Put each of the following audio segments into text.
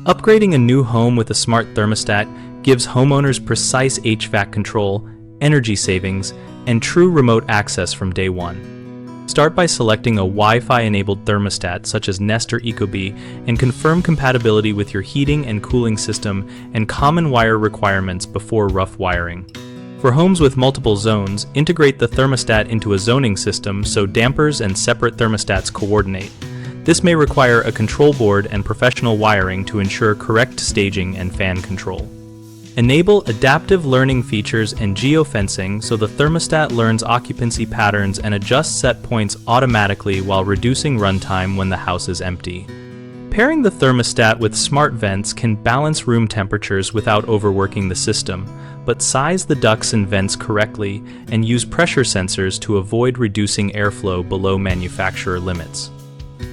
Upgrading a new home with a smart thermostat gives homeowners precise HVAC control, energy savings, and true remote access from day one. Start by selecting a Wi-Fi-enabled thermostat such as Nest or Ecobee and confirm compatibility with your heating and cooling system and common wire requirements before rough wiring. For homes with multiple zones, integrate the thermostat into a zoning system so dampers and separate thermostats coordinate. This may require a control board and professional wiring to ensure correct staging and fan control. Enable adaptive learning features and geofencing so the thermostat learns occupancy patterns and adjusts set points automatically while reducing runtime when the house is empty. Pairing the thermostat with smart vents can balance room temperatures without overworking the system, but size the ducts and vents correctly and use pressure sensors to avoid reducing airflow below manufacturer limits.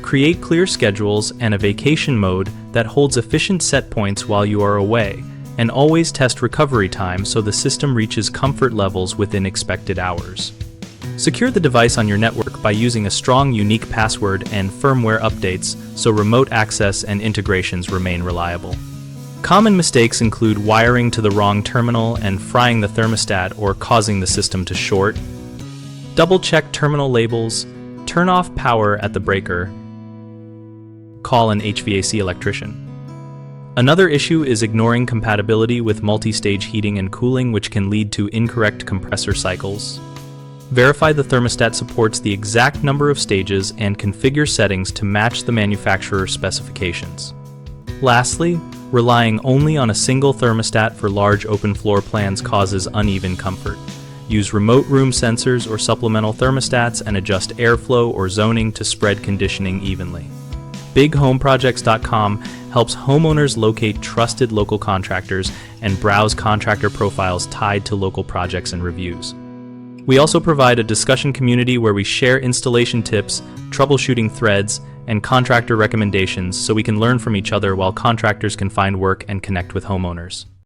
Create clear schedules and a vacation mode that holds efficient set points while you are away, and always test recovery time so the system reaches comfort levels within expected hours. Secure the device on your network by using a strong, unique password and firmware updates so remote access and integrations remain reliable. Common mistakes include wiring to the wrong terminal and frying the thermostat or causing the system to short. Double-check terminal labels, turn off power at the breaker, call an HVAC electrician. Another issue is ignoring compatibility with multi-stage heating and cooling, which can lead to incorrect compressor cycles. Verify the thermostat supports the exact number of stages and configure settings to match the manufacturer's specifications. Lastly, relying only on a single thermostat for large open floor plans causes uneven comfort. Use remote room sensors or supplemental thermostats and adjust airflow or zoning to spread conditioning evenly. BigHomeProjects.com helps homeowners locate trusted local contractors and browse contractor profiles tied to local projects and reviews. We also provide a discussion community where we share installation tips, troubleshooting threads, and contractor recommendations so we can learn from each other while contractors can find work and connect with homeowners.